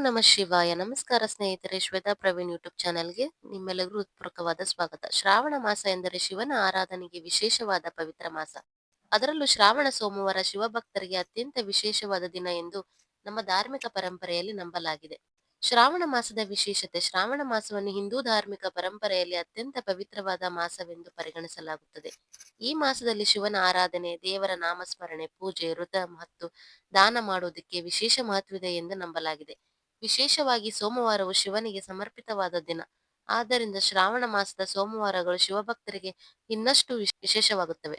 ನಮಃ ಶಿವಾಯ. ನಮಸ್ಕಾರ ಸ್ನೇಹಿತರೆ, ಶ್ವೇತಾ ಪ್ರವೀಣ್ ಯೂಟ್ಯೂಬ್ ಚಾನೆಲ್ಗೆ ನಿಮ್ಮೆಲ್ಲರಿಗೂ ಹೃತ್ಪೂರ್ವಕವಾದ ಸ್ವಾಗತ. ಶ್ರಾವಣ ಮಾಸ ಎಂದರೆ ಶಿವನ ಆರಾಧನೆಗೆ ವಿಶೇಷವಾದ ಪವಿತ್ರ ಮಾಸ. ಅದರಲ್ಲೂ ಶ್ರಾವಣ ಸೋಮವಾರ ಶಿವಭಕ್ತರಿಗೆ ಅತ್ಯಂತ ವಿಶೇಷವಾದ ದಿನ ಎಂದು ನಮ್ಮ ಧಾರ್ಮಿಕ ಪರಂಪರೆಯಲ್ಲಿ ನಂಬಲಾಗಿದೆ. ಶ್ರಾವಣ ಮಾಸದ ವಿಶೇಷತೆ: ಶ್ರಾವಣ ಮಾಸವನ್ನು ಹಿಂದೂ ಧಾರ್ಮಿಕ ಪರಂಪರೆಯಲ್ಲಿ ಅತ್ಯಂತ ಪವಿತ್ರವಾದ ಮಾಸವೆಂದು ಪರಿಗಣಿಸಲಾಗುತ್ತದೆ. ಈ ಮಾಸದಲ್ಲಿ ಶಿವನ ಆರಾಧನೆ, ದೇವರ ನಾಮಸ್ಮರಣೆ, ಪೂಜೆ, ವ್ರತ ಮತ್ತು ದಾನ ಮಾಡುವುದಕ್ಕೆ ವಿಶೇಷ ಮಹತ್ವವಿದೆ ಎಂದು ನಂಬಲಾಗಿದೆ. ವಿಶೇಷವಾಗಿ ಸೋಮವಾರವು ಶಿವನಿಗೆ ಸಮರ್ಪಿತವಾದ ದಿನ. ಆದ್ದರಿಂದ ಶ್ರಾವಣ ಮಾಸದ ಸೋಮವಾರಗಳು ಶಿವಭಕ್ತರಿಗೆ ಇನ್ನಷ್ಟು ವಿಶೇಷವಾಗುತ್ತವೆ.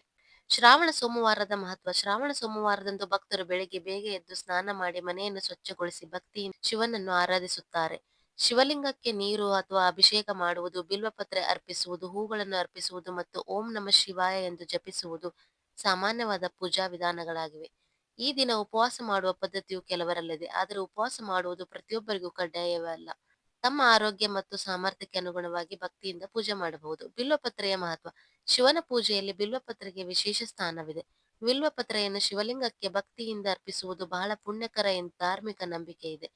ಶ್ರಾವಣ ಸೋಮವಾರದ ಮಹತ್ವ: ಶ್ರಾವಣ ಸೋಮವಾರದಂದು ಭಕ್ತರು ಬೆಳಿಗ್ಗೆ ಬೇಗ ಎದ್ದು ಸ್ನಾನ ಮಾಡಿ ಮನೆಯನ್ನು ಸ್ವಚ್ಛಗೊಳಿಸಿ ಭಕ್ತಿಯಿಂದ ಶಿವನನ್ನು ಆರಾಧಿಸುತ್ತಾರೆ. ಶಿವಲಿಂಗಕ್ಕೆ ನೀರು ಅಥವಾ ಅಭಿಷೇಕ ಮಾಡುವುದು, ಬಿಲ್ವಪತ್ರೆ ಅರ್ಪಿಸುವುದು, ಹೂಗಳನ್ನು ಅರ್ಪಿಸುವುದು ಮತ್ತು ಓಂ ನಮಃ ಶಿವಾಯ ಎಂದು ಜಪಿಸುವುದು ಸಾಮಾನ್ಯವಾದ ಪೂಜಾ ವಿಧಾನಗಳಾಗಿವೆ. ಈ ದಿನ ಉಪವಾಸ ಮಾಡುವ ಪದ್ಧತಿಯು ಕೆಲವರಲ್ಲಿದೆ, ಆದರೆ ಉಪವಾಸ ಮಾಡುವುದು ಪ್ರತಿಯೊಬ್ಬರಿಗೂ ಕಡ್ಡಾಯವಲ್ಲ. ತಮ್ಮ ಆರೋಗ್ಯ ಮತ್ತು ಸಾಮರ್ಥ್ಯಕ್ಕೆ ಅನುಗುಣವಾಗಿ ಭಕ್ತಿಯಿಂದ ಪೂಜೆ ಮಾಡಬಹುದು. ಬಿಲ್ವಪತ್ರೆಯ ಮಹತ್ವ: ಶಿವನ ಪೂಜೆಯಲ್ಲಿ ಬಿಲ್ವಪತ್ರೆಗೆ ವಿಶೇಷ ಸ್ಥಾನವಿದೆ. ಬಿಲ್ವಪತ್ರೆಯನ್ನು ಶಿವಲಿಂಗಕ್ಕೆ ಭಕ್ತಿಯಿಂದ ಅರ್ಪಿಸುವುದು ಬಹಳ ಪುಣ್ಯಕರ ಎಂದು ಧಾರ್ಮಿಕ ನಂಬಿಕೆ ಇದೆ.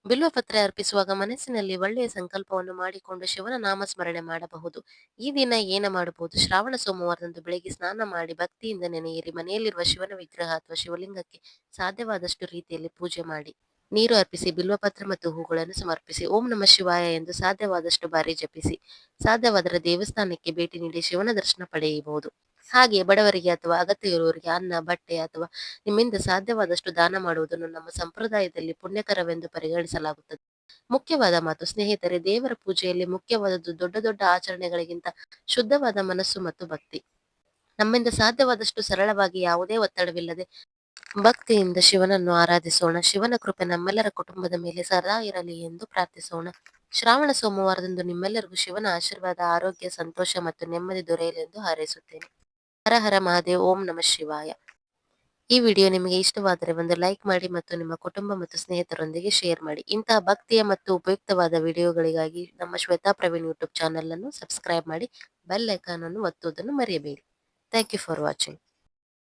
ಬಿಲ್ವಪತ್ರೆ ಅರ್ಪಿಸುವಾಗ ಮನಸ್ಸಿನಲ್ಲಿ ಒಳ್ಳೆಯ ಸಂಕಲ್ಪವನ್ನು ಮಾಡಿಕೊಂಡು ಶಿವನ ನಾಮಸ್ಮರಣೆ ಮಾಡಬಹುದು. ಈ ದಿನ ಏನ ಮಾಡಬಹುದು: ಶ್ರಾವಣ ಸೋಮವಾರದಂದು ಬೆಳಿಗ್ಗೆ ಸ್ನಾನ ಮಾಡಿ ಭಕ್ತಿಯಿಂದ ನೆನೆಯಿರಿ. ಮನೆಯಲ್ಲಿರುವ ಶಿವನ ವಿಗ್ರಹ ಅಥವಾ ಶಿವಲಿಂಗಕ್ಕೆ ಸಾಧ್ಯವಾದಷ್ಟು ರೀತಿಯಲ್ಲಿ ಪೂಜೆ ಮಾಡಿ, ನೀರು ಅರ್ಪಿಸಿ, ಬಿಲ್ವಪತ್ರ ಮತ್ತು ಹೂಗಳನ್ನು ಸಮರ್ಪಿಸಿ, ಓಂ ನಮಃ ಶಿವಾಯ ಎಂದು ಸಾಧ್ಯವಾದಷ್ಟು ಬಾರಿ ಜಪಿಸಿ. ಸಾಧ್ಯವಾದರೆ ದೇವಸ್ಥಾನಕ್ಕೆ ಭೇಟಿ ನೀಡಿ ಶಿವನ ದರ್ಶನ ಪಡೆಯಬಹುದು. ಹಾಗೆ ಬಡವರಿಗೆ ಅಥವಾ ಅಗತ್ಯ ಇರುವವರಿಗೆ ಅನ್ನ, ಬಟ್ಟೆ ಅಥವಾ ನಿಮ್ಮಿಂದ ಸಾಧ್ಯವಾದಷ್ಟು ದಾನ ಮಾಡುವುದನ್ನು ನಮ್ಮ ಸಂಪ್ರದಾಯದಲ್ಲಿ ಪುಣ್ಯಕರವೆಂದು ಪರಿಗಣಿಸಲಾಗುತ್ತದೆ. ಮುಖ್ಯವಾದ ಮಾತು: ಸ್ನೇಹಿತರೆ, ದೇವರ ಪೂಜೆಯಲ್ಲಿ ಮುಖ್ಯವಾದದ್ದು ದೊಡ್ಡ ದೊಡ್ಡ ಆಚರಣೆಗಳಿಗಿಂತ ಶುದ್ಧವಾದ ಮನಸ್ಸು ಮತ್ತು ಭಕ್ತಿ. ನಮ್ಮಿಂದ ಸಾಧ್ಯವಾದಷ್ಟು ಸರಳವಾಗಿ, ಯಾವುದೇ ಒತ್ತಡವಿಲ್ಲದೆ ಭಕ್ತಿಯಿಂದ ಶಿವನನ್ನು ಆರಾಧಿಸೋಣ. ಶಿವನ ಕೃಪೆ ನಮ್ಮೆಲ್ಲರ ಕುಟುಂಬದ ಮೇಲೆ ಸದಾ ಇರಲಿ ಎಂದು ಪ್ರಾರ್ಥಿಸೋಣ. ಶ್ರಾವಣ ಸೋಮವಾರದಂದು ನಿಮ್ಮೆಲ್ಲರಿಗೂ ಶಿವನ ಆಶೀರ್ವಾದ, ಆರೋಗ್ಯ, ಸಂತೋಷ ಮತ್ತು ನೆಮ್ಮದಿ ದೊರೆಯಲಿ ಎಂದು ಹಾರೈಸುತ್ತೇನೆ. ಹರ ಹರ ಮಹಾದೇವ್. ಓಂ ನಮಃ ಶಿವಾಯ. ಈ ವಿಡಿಯೋ ನಿಮಗೆ ಇಷ್ಟವಾದರೆ ಒಂದು ಲೈಕ್ ಮಾಡಿ ಮತ್ತು ನಿಮ್ಮ ಕುಟುಂಬ ಮತ್ತು ಸ್ನೇಹಿತರೊಂದಿಗೆ ಶೇರ್ ಮಾಡಿ. ಇಂತಹ ಭಕ್ತಿಯ ಮತ್ತು ಉಪಯುಕ್ತವಾದ ವಿಡಿಯೋಗಳಿಗಾಗಿ ನಮ್ಮ ಶ್ವೇತಾ ಪ್ರವೀಣ್ ಯೂಟ್ಯೂಬ್ ಚಾನೆಲ್ ಅನ್ನು ಸಬ್ಸ್ಕ್ರೈಬ್ ಮಾಡಿ, ಬೆಲ್ ಐಕಾನ್ ಅನ್ನು ಒತ್ತುವುದನ್ನು ಮರೆಯಬೇಡಿ. Thank you for watching.